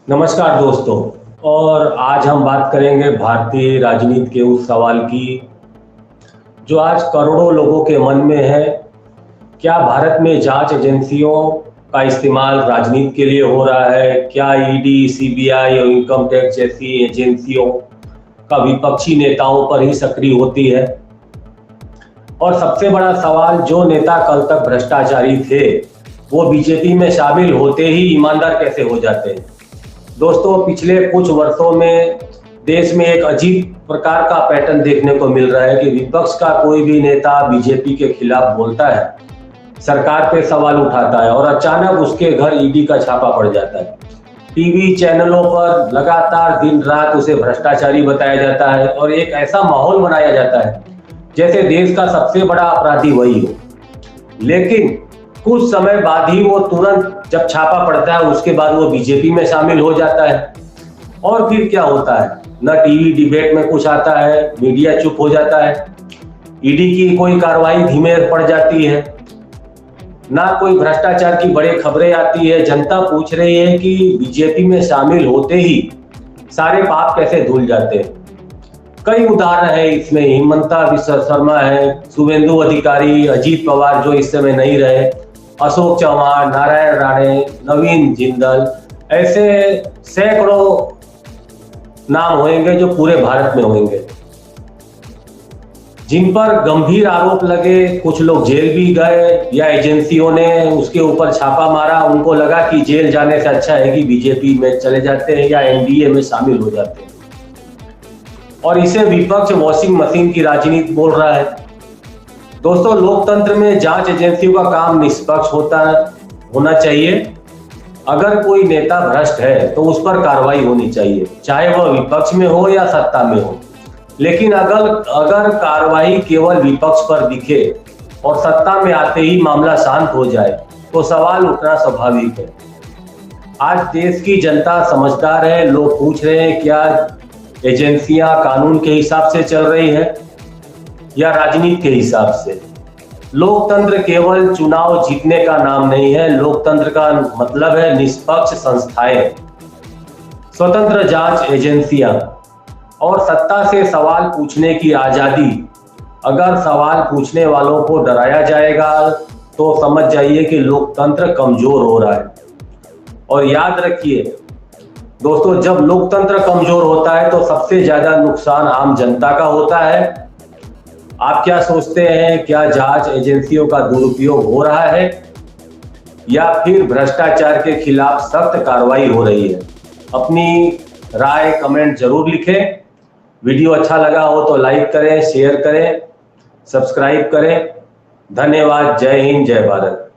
नमस्कार दोस्तों। और आज हम बात करेंगे भारतीय राजनीति के उस सवाल की जो आज करोड़ों लोगों के मन में है। क्या भारत में जांच एजेंसियों का इस्तेमाल राजनीति के लिए हो रहा है? क्या ईडी, सीबीआई और इनकम टैक्स जैसी एजेंसियों का विपक्षी नेताओं पर ही सक्रिय होती है? और सबसे बड़ा सवाल, जो नेता कल तक भ्रष्टाचारी थे वो बीजेपी में शामिल होते ही ईमानदार कैसे हो जाते हैं? दोस्तों, पिछले कुछ वर्षों में देश में एक अजीब प्रकार का पैटर्न देखने को मिल रहा है कि विपक्ष का कोई भी नेता बीजेपी के खिलाफ बोलता है, सरकार पे सवाल उठाता है और अचानक उसके घर ईडी का छापा पड़ जाता है। टीवी चैनलों पर लगातार दिन रात उसे भ्रष्टाचारी बताया जाता है और एक ऐसा माहौल बनाया जाता है जैसे देश का सबसे बड़ा अपराधी वही हो। लेकिन कुछ समय बाद ही वो तुरंत जब छापा पड़ता है उसके बाद वो बीजेपी में शामिल हो जाता है। और फिर क्या होता है, न टीवी डिबेट में कुछ आता है, मीडिया चुप हो जाता है, ईडी की कोई कार्रवाई धीमे पड़ जाती है, ना कोई भ्रष्टाचार की बड़ी खबरें आती है। जनता पूछ रही है कि बीजेपी में शामिल होते ही सारे पाप कैसे धुल जाते हैं। कई उदाहरण है इसमें, हिमंता बिस्वा शर्मा है, शुभेंदु अधिकारी, अजीत पवार जो इस समय नहीं रहे, अशोक चौहान, नारायण राणे, नवीन जिंदल, ऐसे सैकड़ों नाम होंगे जो पूरे भारत में होंगे जिन पर गंभीर आरोप लगे। कुछ लोग जेल भी गए या एजेंसियों ने उसके ऊपर छापा मारा, उनको लगा कि जेल जाने से अच्छा है कि बीजेपी में चले जाते हैं या एनडीए में शामिल हो जाते हैं। और इसे विपक्ष वॉशिंग मशीन की राजनीति बोल रहा है। दोस्तों, लोकतंत्र में जांच एजेंसियों का काम निष्पक्ष होना चाहिए। अगर कोई नेता भ्रष्ट है तो उस पर कार्रवाई होनी चाहिए, चाहे वह विपक्ष में हो या सत्ता में हो। लेकिन अगर कार्रवाई केवल विपक्ष पर दिखे और सत्ता में आते ही मामला शांत हो जाए तो सवाल उठना स्वाभाविक है। आज देश की जनता समझदार है। लोग पूछ रहे हैं, क्या एजेंसियां कानून के हिसाब से चल रही है या राजनीति के हिसाब से? लोकतंत्र केवल चुनाव जीतने का नाम नहीं है। लोकतंत्र का मतलब है निष्पक्ष संस्थाएं, स्वतंत्र जांच एजेंसियां और सत्ता से सवाल पूछने की आजादी। अगर सवाल पूछने वालों को डराया जाएगा तो समझ जाइए कि लोकतंत्र कमजोर हो रहा है। और याद रखिए दोस्तों, जब लोकतंत्र कमजोर होता है तो सबसे ज्यादा नुकसान आम जनता का होता है। आप क्या सोचते हैं, क्या जांच एजेंसियों का दुरुपयोग हो रहा है या फिर भ्रष्टाचार के खिलाफ सख्त कार्रवाई हो रही है? अपनी राय कमेंट जरूर लिखें। वीडियो अच्छा लगा हो तो लाइक करें, शेयर करें, सब्सक्राइब करें। धन्यवाद। जय हिंद, जय भारत।